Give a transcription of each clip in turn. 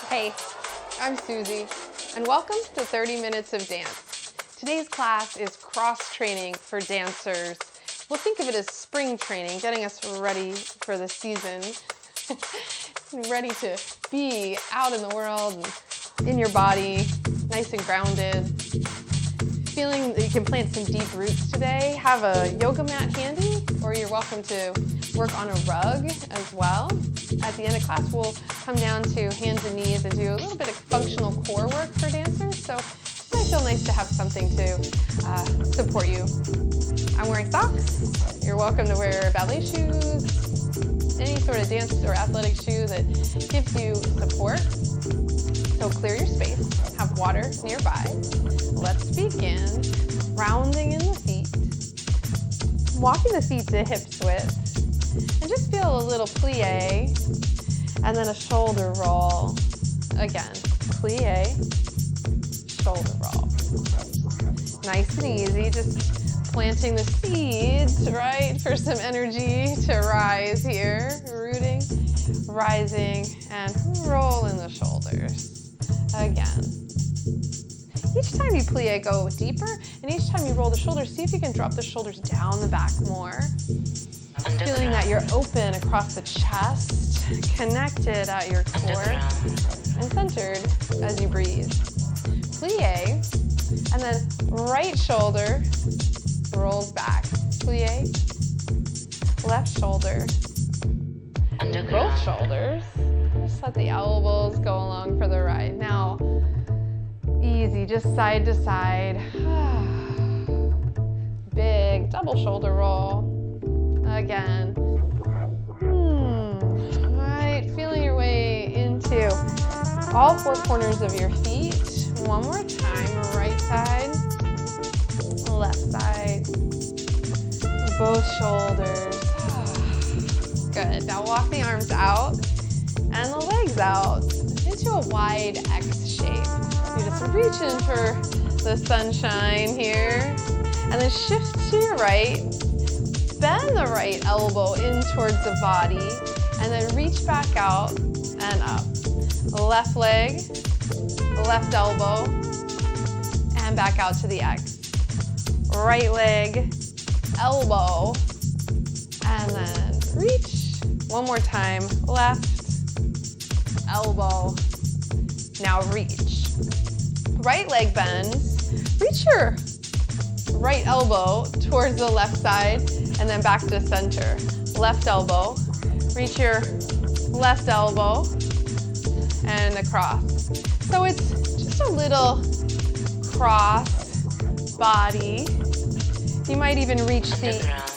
Hey, I'm Suzy, and welcome to 30 Minutes of Dance. Today's class is cross-training for dancers. We'll think of it as spring training, getting us ready for the season, ready to be out in the world, and in your body, nice and grounded. Feeling that you can plant some deep roots today, have a yoga mat handy, or you're welcome to work on a rug as well. At the end of class, we'll come down to hands and knees and do a little bit of functional core work for dancers, so it might feel nice to have something to support you. I'm wearing socks. You're welcome to wear ballet shoes, any sort of dance or athletic shoe that gives you support. So clear your space, have water nearby. Let's begin. Rounding in the feet, walking the feet to hips width, and just feel a little plie, and then a shoulder roll. Again, plie, shoulder roll. Nice and easy, just planting the seeds, right, for some energy to rise here. Rooting, rising, and roll in the shoulders. Again. Each time you plie, go deeper, and each time you roll the shoulders, see if you can drop the shoulders down the back more. Feeling that you're open across the chest, connected at your core, and centered as you breathe. Plie, and then right shoulder rolls back. Plie, left shoulder, both shoulders. Just let the elbows go along for the ride. Now, easy, just side to side. Big double shoulder roll. Again. Right, feeling your way into all four corners of your feet. One more time, right side, left side, both shoulders. Good, now walk the arms out and the legs out into a wide X shape. You just reach in for the sunshine here, and then shift to your right. Bend the right elbow in towards the body, and then reach back out and up. Left leg, left elbow, and back out to the X. Right leg, elbow, and then reach. One more time, left, elbow, now reach. Right leg bends, reach your right elbow towards the left side, and then back to center. Left elbow, reach your left elbow, and across. So it's just a little cross body. You might even reach the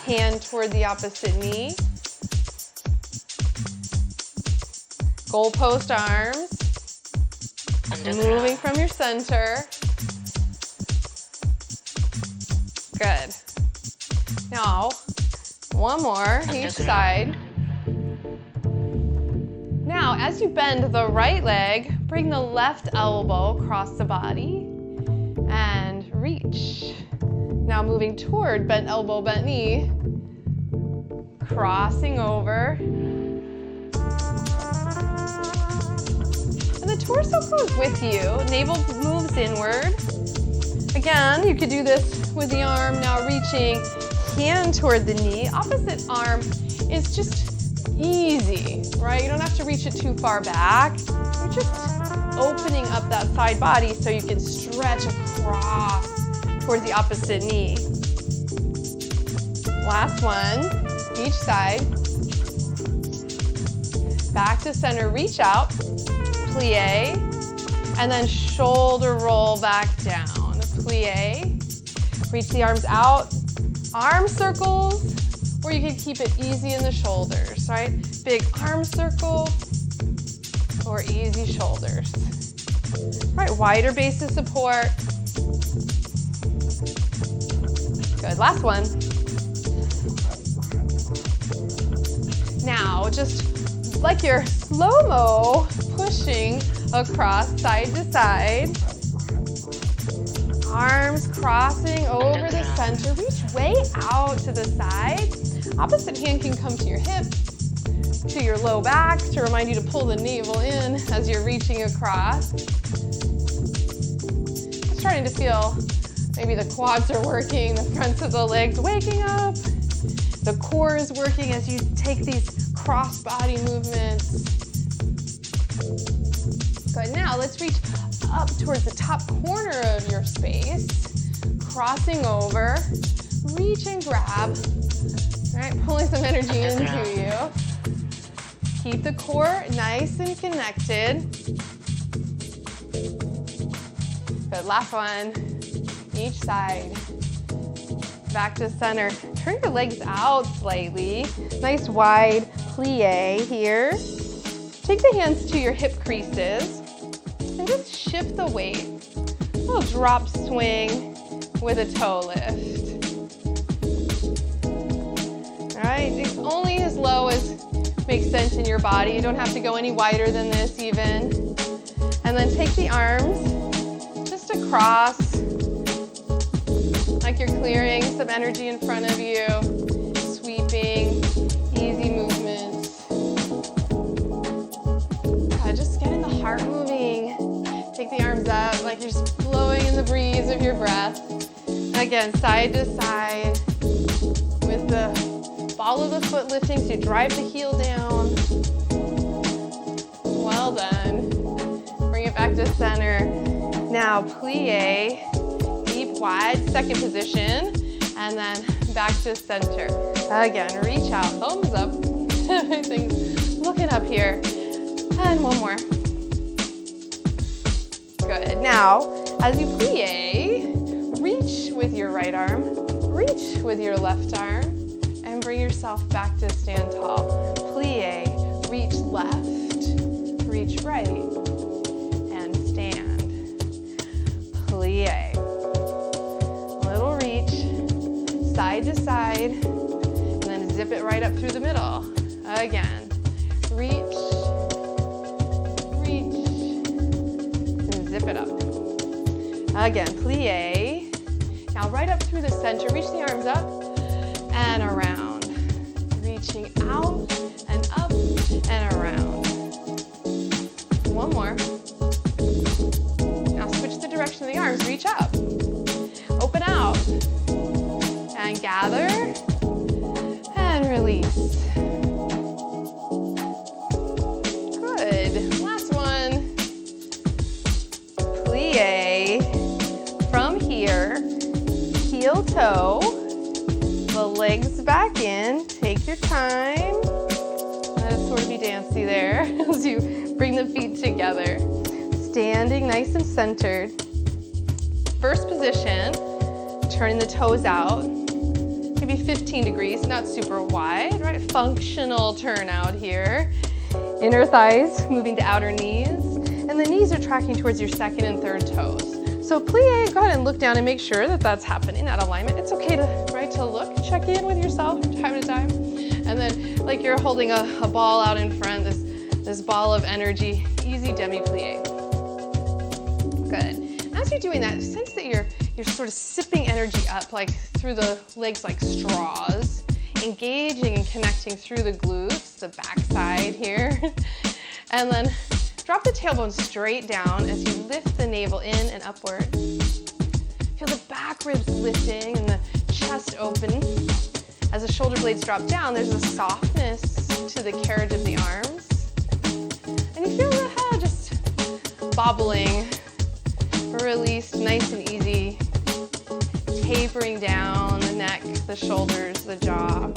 hand toward the opposite knee. Goalpost arms, moving from your center. Good. Now, one more each side. Now, as you bend the right leg, bring the left elbow across the body and reach. Now moving toward bent elbow, bent knee, crossing over. And the torso goes with you. Navel moves inward. Again, you could do this with the arm now reaching hand toward the knee. Opposite arm is just easy, right? You don't have to reach it too far back. You're just opening up that side body so you can stretch across towards the opposite knee. Last one, each side. Back to center, reach out, plie, and then shoulder roll back down. Plie, reach the arms out, arm circles, or you can keep it easy in the shoulders, right? Big arm circle or easy shoulders. Right, wider base of support. Good, last one. Now, just like you're slow-mo, pushing across side to side. Arms crossing over the center. Reach way out to the side. Opposite hand can come to your hip. to your low back to remind you to pull the navel in as you're reaching across. Starting to feel maybe the quads are working, the fronts of the legs waking up. The core is working as you take these cross body movements. Good, now let's reach up towards the top corner of your space, crossing over, reach and grab. All right, pulling some energy into you. Keep the core nice and connected. Good, last one, each side. Back to center. Turn your legs out slightly. Nice wide plie here. Take the hands to your hip creases and just shift the weight. A little drop swing with a toe lift. All right, it's only as low as makes sense in your body. You don't have to go any wider than this even. And then take the arms just across, like you're clearing some energy in front of you, sweeping, easy movements. Just getting the heart moving. Take the arms up like you're just blowing in the breeze of your breath. Again, side to side with the ball of the foot lifting so you drive the heel down. Well done. Bring it back to center. Now plie. Deep, wide, second position, and then back to center. Again, reach out, thumbs up. Everything's looking up here. And one more. Good. Now, as you plie, reach with your right arm, reach with your left arm, and bring yourself back to stand tall. Plie, reach left, reach right, and stand. Plie. Little reach, side to side, and then zip it right up through the middle. Again, reach, reach, and zip it up. Again, plie. Now right up through the center, reach the arms up and around. Reaching out and up and around. One more. Now switch the direction of the arms, reach up. Open out. And gather. And release. Good. Last one. Plie. From here, heel toe. The legs back in. Take your time. Let it sort of be dancey there as you bring the feet together. Standing nice and centered. First position, turning the toes out, maybe 15 degrees, not super wide, right? Functional turn out here. Inner thighs moving to outer knees, and the knees are tracking towards your second and third toes. So plie, go ahead and look down and make sure that that's happening, that alignment. It's okay to look, check in with yourself from time to time. And then like you're holding a ball out in front, this ball of energy, easy demi-plie. Good. As you're doing that, sense that you're sort of sipping energy up like through the legs like straws, engaging and connecting through the glutes, the back side here. And then drop the tailbone straight down as you lift the navel in and upward. Feel the back ribs lifting and the chest open. As the shoulder blades drop down, there's a softness to the carriage of the arms. And you feel the head just bobbling, released nice and easy, tapering down the neck, the shoulders, the jaw.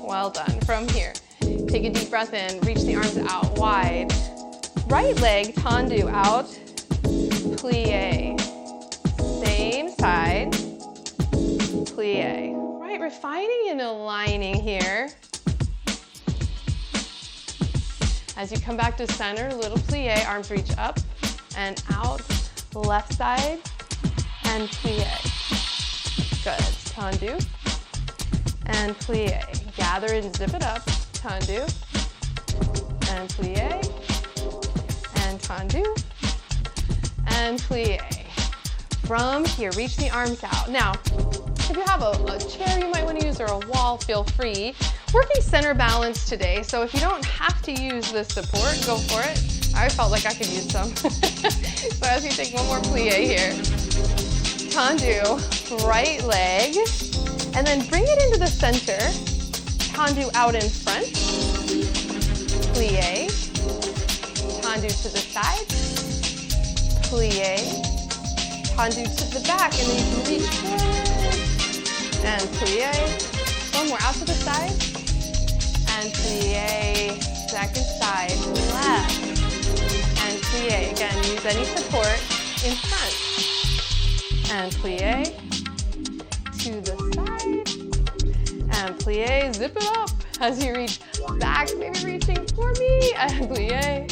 Well done. From here, take a deep breath in, reach the arms out wide. Right leg, tendu out, plie. Same side, plie. Right, refining and aligning here. As you come back to center, little plie, arms reach up and out, left side, and plie. Good, tendu, and plie. Gather and zip it up, tendu, and plie, and tendu, and plie. From here, reach the arms out. Now, if you have a chair you might want to use or a wall, feel free. Working center balance today, so if you don't have to use the support, go for it. I felt like I could use some. So as you take one more plie here, tendu, right leg, and then bring it into the center. Tendu out in front, plie, tendu to the side, plie, tendu to the back, and then you can reach forward, and plie. One more out to the side, and plie, second side, left, and plie. Again, use any support in front, and plie, to the side, and plie, zip it up as you reach back, maybe reaching for me, and plie,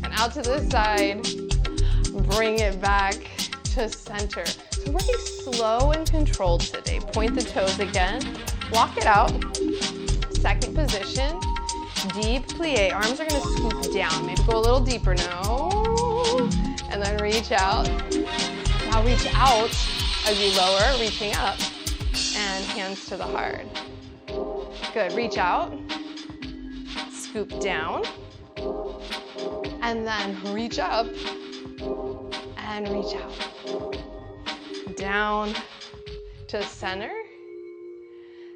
and out to this side, bring it back to center. So working slow and controlled today. Point the toes again, walk it out, second position, deep plie, arms are gonna scoop down, maybe go a little deeper, no, and then reach out. Now reach out as you lower, reaching up, and hands to the heart. Good, reach out, scoop down, and then reach up, and reach out. Down to center,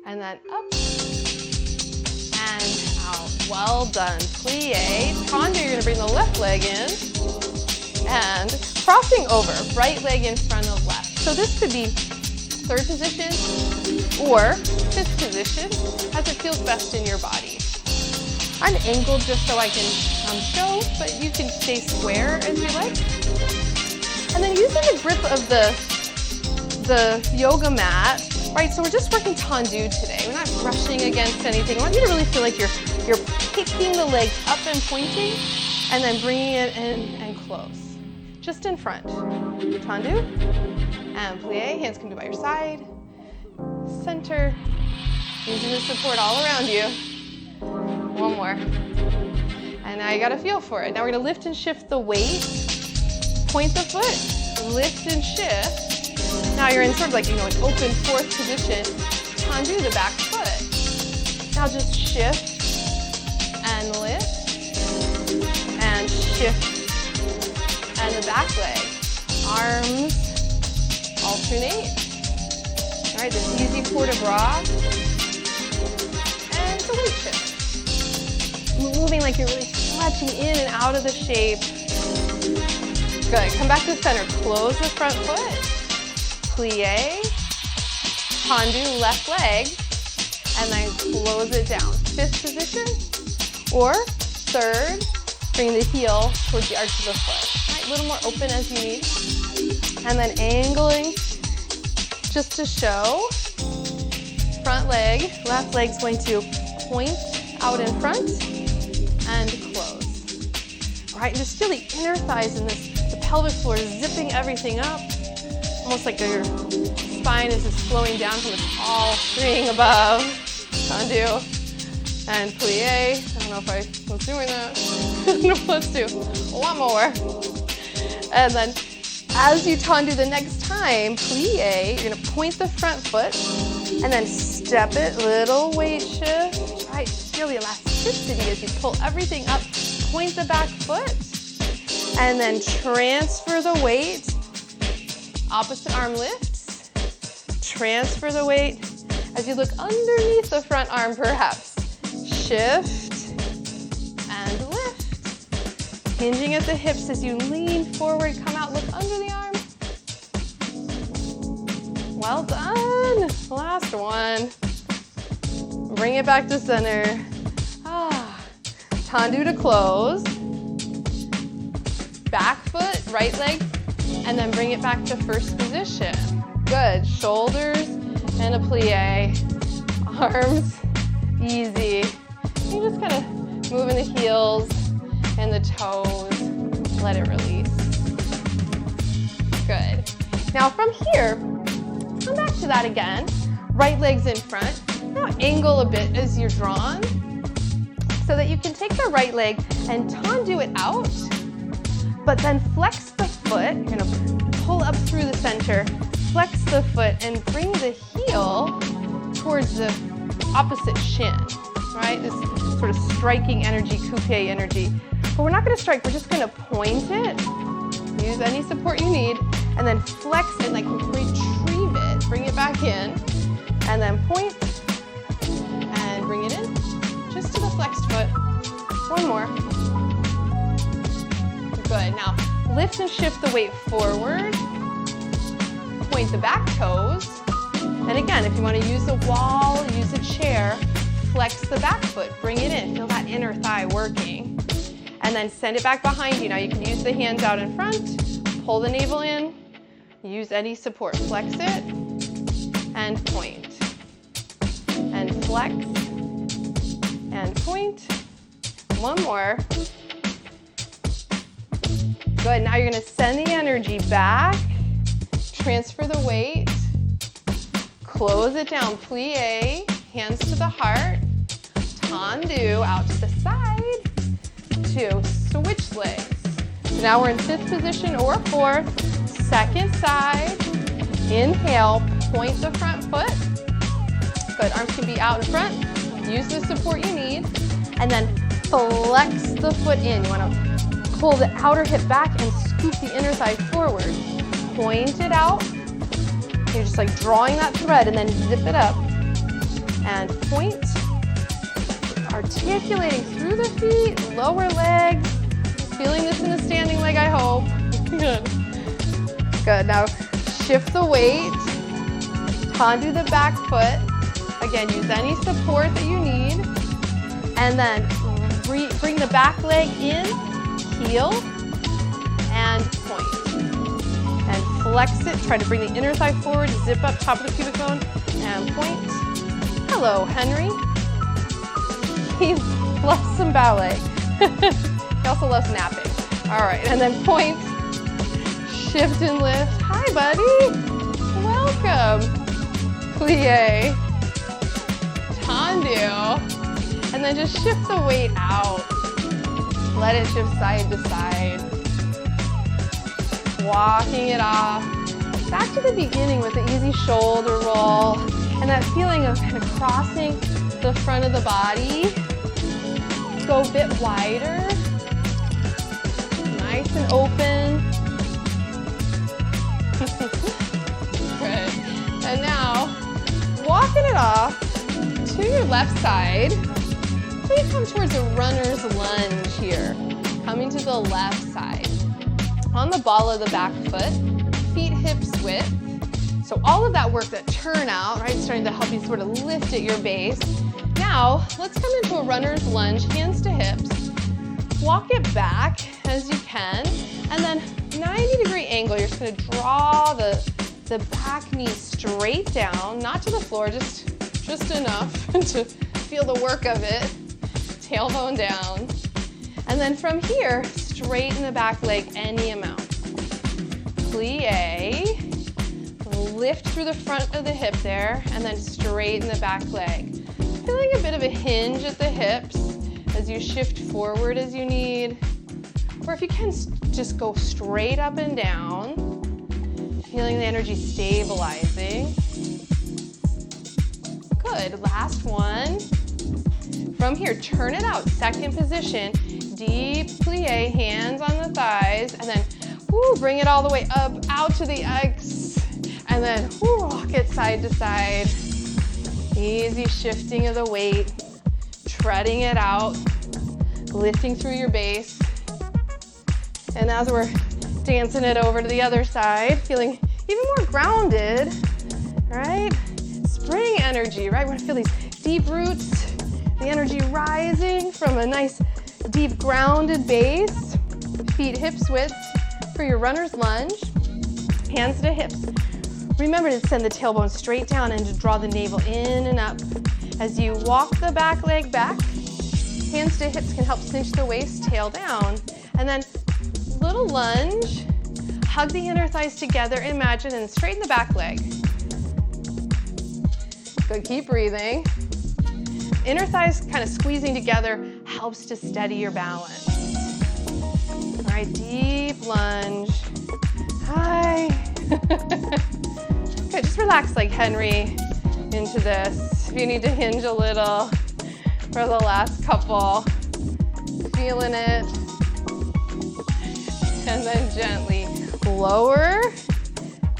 and then up, and out. Well done, plie. Tendu, you're gonna bring the left leg in, and crossing over, right leg in front of left. So this could be third position or fifth position, as it feels best in your body. I'm angled just so I can show, but you can stay square as you like. And then using the grip of the yoga mat, right? So we're just working tendu today. We're not brushing against anything. I want you to really feel like you're picking the leg up and pointing, and then bringing it in and close. Just in front. Tendu, and plie. Hands can be by your side. Center. Using the support all around you. One more. And now you got to feel for it. Now we're going to lift and shift the weight. Point the foot. Lift and shift. Now you're in sort of like, an open fourth position. Tendu the back foot. Now just shift and lift and shift and the back leg. Arms alternate. All right, this easy port de bras. And it's a weight shift. Moving like you're really stretching in and out of the shape. Good, come back to center. Close the front foot. Plie, tendu left leg, and then close it down. Fifth position, or third, bring the heel towards the arch of the foot. All right, a little more open as you need. And then angling, just to show, front leg, left leg's going to point out in front and close. All right, and just feel the inner thighs in this, the pelvic floor is zipping everything up. Almost like your spine is just flowing down from the tall string above. Tendu and plie. I don't know if I was doing that. No, let's do a lot more. And then as you tendu the next time, plie, you're gonna point the front foot and then step it, little weight shift. Right, feel the elasticity as you pull everything up. Point the back foot and then transfer the weight. Opposite arm lifts, transfer the weight as you look underneath the front arm perhaps. Shift and lift. Hinging at the hips as you lean forward, come out, look under the arm. Well done. Last one. Bring it back to center. Tendu to close. Back foot, right leg, and then bring it back to first position. Good, shoulders and a plie. Arms, easy. You just kind of moving the heels and the toes. Let it release. Good. Now from here, come back to that again. Right leg's in front. Now angle a bit as you're drawn so that you can take the right leg and tendu it out, but then flex the foot. You're gonna pull up through the center, flex the foot, and bring the heel towards the opposite shin, right? This sort of striking energy, coupe energy. But we're not going to strike, we're just going to point it. Use any support you need, and then flex it, like retrieve it, bring it back in, and then point, and bring it in, just to the flexed foot. One more. Good. Now, lift and shift the weight forward. Point the back toes. And again, if you want to use a wall, use a chair, flex the back foot, bring it in, feel that inner thigh working. And then send it back behind you. Now you can use the hands out in front, pull the navel in, use any support. Flex it, and point. And flex, and point. One more. Good, now you're gonna send the energy back, transfer the weight, close it down, plie, hands to the heart, tendu, out to the side, 2, switch legs. So now we're in 5th position or 4th, 2nd side, inhale, point the front foot. Good, arms can be out in front, use the support you need, and then flex the foot in. You wanna pull the outer hip back and scoop the inner thigh forward. Point it out. You're just like drawing that thread and then zip it up. And point. Articulating through the feet, lower legs. Feeling this in the standing leg, I hope. Good. Good, now shift the weight. Tendu the back foot. Again, use any support that you need. And then bring the back leg in, heel, and point. And flex it, try to bring the inner thigh forward, zip up top of the pubic bone, and point. Hello, Henry. He loves some ballet. He also loves napping. All right, and then point, shift and lift. Hi, buddy. Welcome. Plie, tendu. And then just shift the weight out. Let it shift side to side. Walking it off. Back to the beginning with the easy shoulder roll and that feeling of kind of crossing the front of the body. Go a bit wider. Nice and open. Good. And now, walking it off to your left side. Please come towards a runner's lunge here. Coming to the left side. On the ball of the back foot, feet hips width. So all of that work, that turnout, right, starting to help you sort of lift at your base. Now, let's come into a runner's lunge, hands to hips. Walk it back as you can, and then 90-degree angle. You're just gonna draw the back knee straight down, not to the floor, just enough to feel the work of it. Tailbone down. And then from here, straighten the back leg any amount. Plie, lift through the front of the hip there, and then straighten the back leg. Feeling a bit of a hinge at the hips as you shift forward as you need. Or if you can, just go straight up and down. Feeling the energy stabilizing. Good, last one. From here, turn it out, 2nd position. Deep plie, hands on the thighs, and then bring it all the way up, out to the X, and then rock it side to side. Easy shifting of the weight, treading it out, lifting through your base. And as we're dancing it over to the other side, feeling even more grounded, right? Spring energy, right? We're gonna feel these deep roots, the energy rising from a nice deep grounded base. Feet hips width for your runner's lunge. Hands to hips. Remember to send the tailbone straight down and to draw the navel in and up. As you walk the back leg back, hands to hips can help cinch the waist, tail down. And then little lunge, hug the inner thighs together, imagine, and straighten the back leg. Good, keep breathing. Inner thighs kind of squeezing together helps to steady your balance. All right, deep lunge. Hi. Good, just relax like Henry into this. if you need to hinge a little for the last couple. Feeling it. And then gently lower,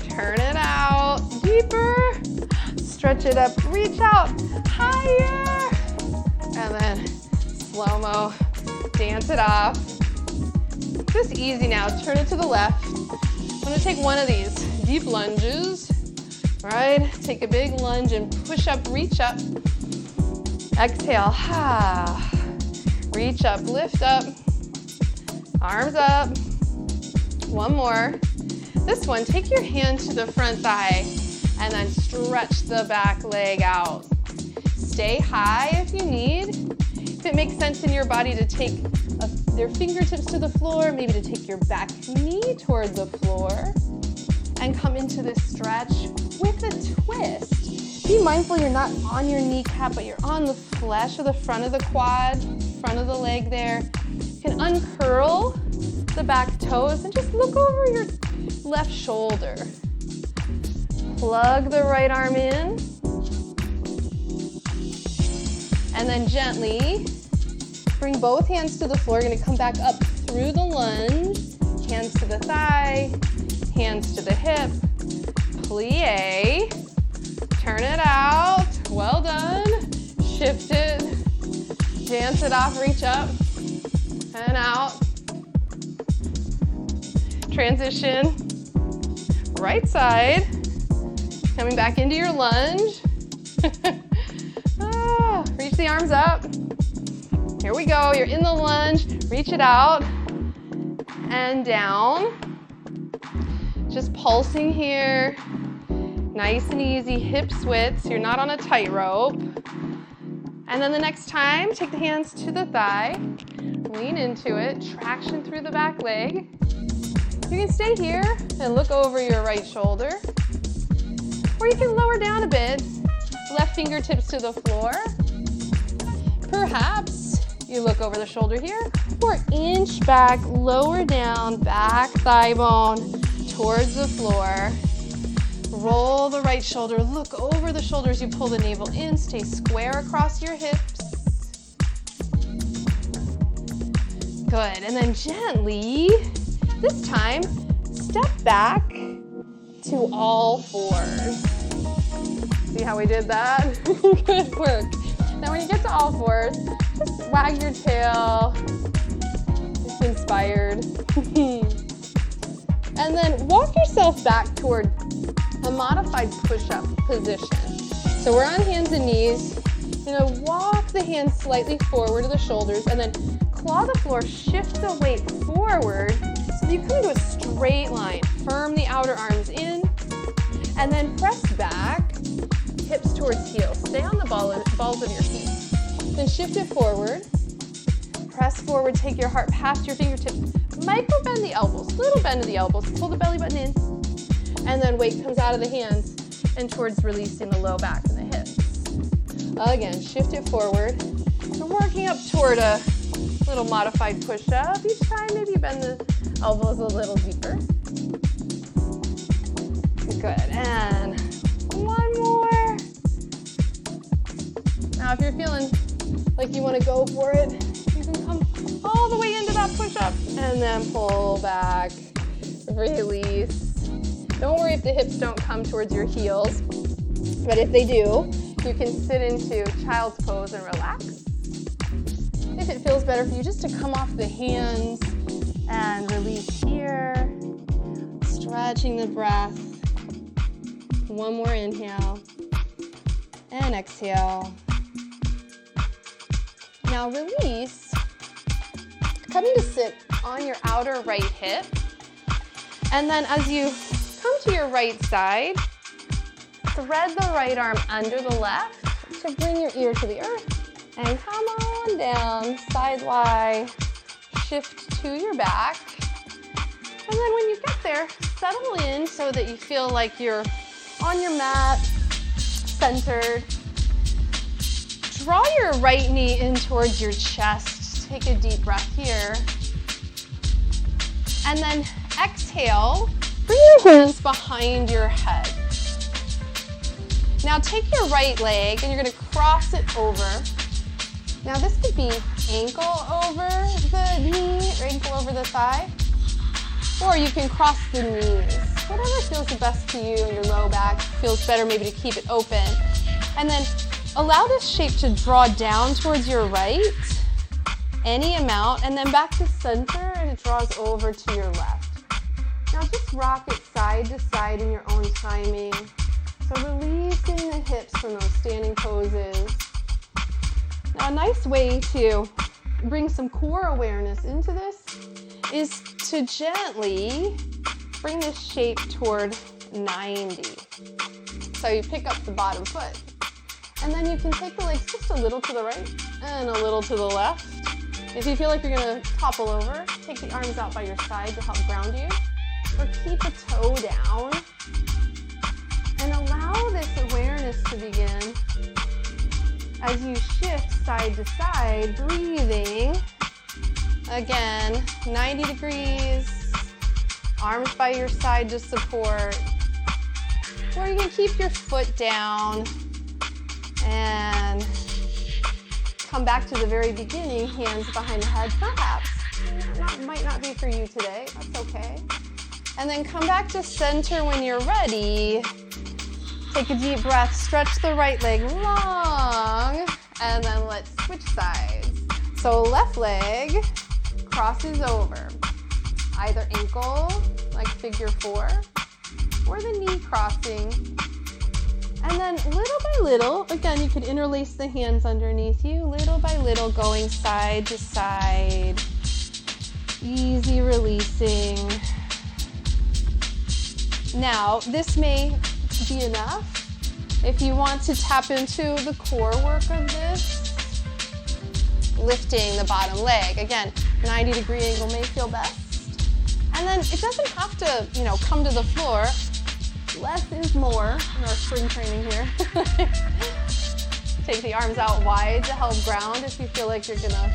turn it out, deeper, stretch it up, reach out, higher, and then slow-mo, dance it off. Just easy now, turn it to the left. I'm gonna take one of these deep lunges, right? Take a big lunge and push up, reach up. Exhale, reach up, lift up, arms up. One more. This one, take your hand to the front thigh and then stretch the back leg out. Stay high if you need. If it makes sense in your body to take your fingertips to the floor, maybe to take your back knee toward the floor and come into this stretch with a twist. Be mindful you're not on your kneecap, but you're on the flesh of the front of the quad, front of the leg there. You can uncurl the back toes and just look over your left shoulder. Plug the right arm in. And then gently bring both hands to the floor. You're gonna come back up through the lunge. Hands to the thigh, hands to the hip. Plie. Turn it out. Well done. Shift it. Dance it off, reach up and out. Transition. Right side. Coming back into your lunge. Reach the arms up. Here we go. You're in the lunge. Reach it out and down. Just pulsing here. Nice and easy. Hips width. So you're not on a tightrope. And then the next time, take the hands to the thigh. Lean into it. Traction through the back leg. You can stay here and look over your right shoulder. Or you can lower down a bit. Left fingertips to the floor. Perhaps you look over the shoulder here, or inch back, lower down, back thigh bone towards the floor. Roll the right shoulder, look over the shoulders, you pull the navel in, stay square across your hips. Good, and then gently, this time, step back to all fours. See how we did that? Good work. Now when you get to all fours, just wag your tail. It's inspired. And then walk yourself back toward a modified push-up position. So we're on hands and knees. You're gonna walk the hands slightly forward to the shoulders and then claw the floor, shift the weight forward so that you come into a straight line. Firm the outer arms in and then press back. Hips towards heels. Stay on the balls of your feet. Then shift it forward. Press forward, take your heart past your fingertips. Micro bend the elbows, little bend of the elbows. Pull the belly button in. And then weight comes out of the hands and towards releasing the low back and the hips. Again, shift it forward. So working up toward a little modified push-up. Each time, maybe you bend the elbows a little deeper. Good, and one more. Now, if you're feeling like you want to go for it, you can come all the way into that push-up and then pull back, release. Don't worry if the hips don't come towards your heels, but if they do, you can sit into child's pose and relax. If it feels better for you, just to come off the hands and release here, stretching the breath. One more inhale and exhale. Now release, coming to sit on your outer right hip. And then as you come to your right side, thread the right arm under the left to bring your ear to the earth. And come on down, side lie, shift to your back. And then when you get there, settle in so that you feel like you're on your mat, centered. Draw your right knee in towards your chest. Take a deep breath here. And then exhale, bring your hands behind your head. Now take your right leg and you're gonna cross it over. Now this could be ankle over the knee or ankle over the thigh, or you can cross the knees. Whatever feels the best to you, your low back feels better maybe to keep it open. And then allow this shape to draw down towards your right, any amount, and then back to center, and it draws over to your left. Now just rock it side to side in your own timing. So releasing the hips from those standing poses. Now a nice way to bring some core awareness into this is to gently bring this shape toward 90. So you pick up the bottom foot, and then you can take the legs just a little to the right and a little to the left. If you feel like you're gonna topple over, take the arms out by your side to help ground you, or keep a toe down, and allow this awareness to begin as you shift side to side, breathing. Again, 90 degrees, arms by your side to support, or you can keep your foot down and come back to the very beginning, hands behind the head, perhaps. Might not be for you today, that's okay. And then come back to center when you're ready. Take a deep breath, stretch the right leg long, and then let's switch sides. So left leg crosses over, either ankle, like figure 4, or the knee crossing. And then little by little, again, you could interlace the hands underneath you, little by little going side to side, easy releasing. Now, this may be enough. If you want to tap into the core work of this, lifting the bottom leg. Again, 90-degree angle may feel best. And then it doesn't have to, come to the floor. Less is more in our spring training here. Take the arms out wide to help ground if you feel like you're gonna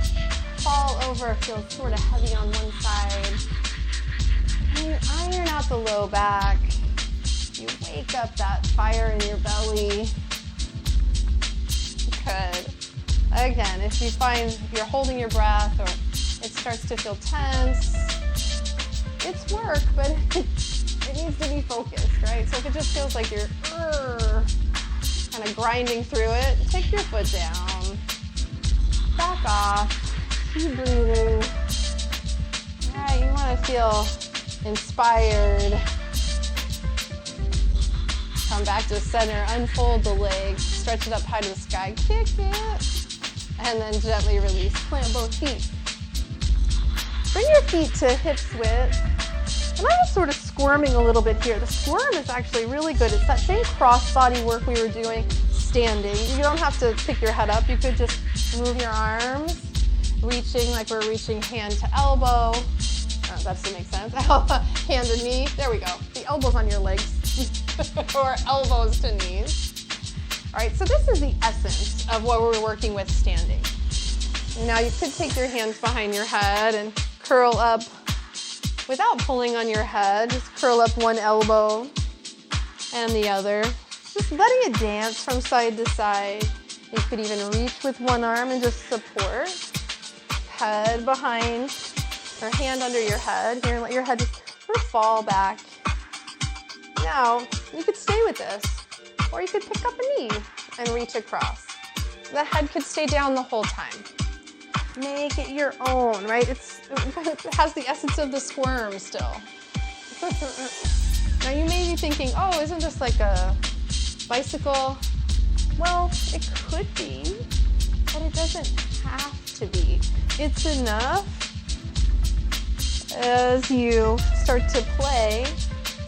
fall over, feel sort of heavy on one side. And you iron out the low back. You wake up that fire in your belly. Good. Again, if you find you're holding your breath or it starts to feel tense, it's work, but it needs to be focused, right? So if it just feels like you're kind of grinding through it, take your foot down, back off, keep breathing. All right, you want to feel inspired. Come back to center, unfold the legs, stretch it up high to the sky, kick it, and then gently release. Plant both feet. Bring your feet to hip width. And I was sort of squirming a little bit here. The squirm is actually really good. It's that same cross-body work we were doing standing. You don't have to pick your head up. You could just move your arms, reaching like we're reaching hand to elbow. That doesn't make sense. Hand to knee. There we go. The elbows on your legs or elbows to knees. All right, so this is the essence of what we're working with standing. Now you could take your hands behind your head and curl up without pulling on your head. Just curl up one elbow and the other. Just letting it dance from side to side. You could even reach with one arm and just support. Head behind, or hand under your head here, and let your head just sort of fall back. Now, you could stay with this, or you could pick up a knee and reach across. The head could stay down the whole time. Make it your own, right? It has the essence of the squirm still. Now you may be thinking, oh, isn't this like a bicycle? Well, it could be, but it doesn't have to be. It's enough as you start to play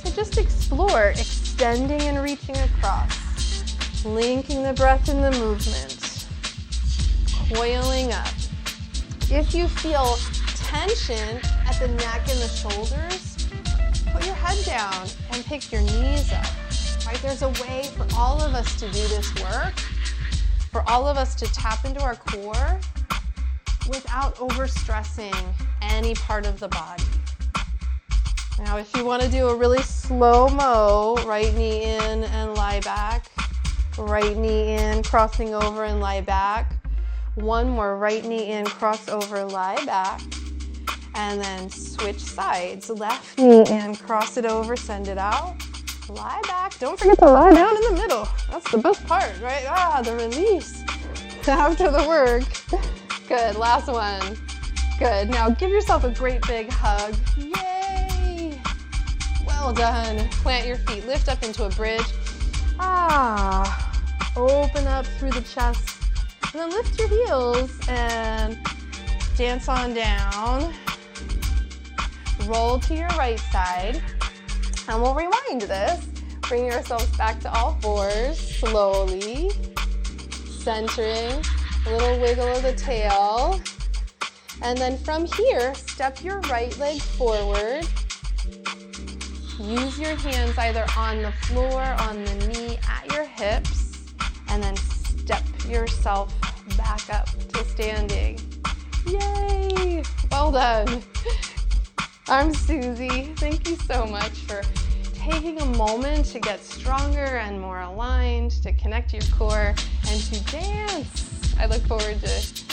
to just explore, extending and reaching across, linking the breath and the movement, coiling up. If you feel tension at the neck and the shoulders, put your head down and pick your knees up, right? There's a way for all of us to do this work, for all of us to tap into our core without overstressing any part of the body. Now, if you want to do a really slow-mo, right knee in and lie back, Right knee in, crossing over and lie back. One more, right knee in, cross over, lie back. And then switch sides. Left knee in, cross it over, send it out. Lie back. Don't forget to lie down in the middle. That's the best part, right? Ah, the release after the work. Good, last one. Good, now give yourself a great big hug. Yay! Well done. Plant your feet, lift up into a bridge. Ah, open up through the chest. And then lift your heels and dance on down. Roll to your right side. And we'll rewind this. Bring yourselves back to all fours, slowly. Centering, a little wiggle of the tail. And then from here, step your right leg forward. Use your hands either on the floor, on the knee, at your hips, and then step yourself back up to standing. Yay! Well done. I'm Suzy. Thank you so much for taking a moment to get stronger and more aligned, to connect your core, and to dance. I look forward to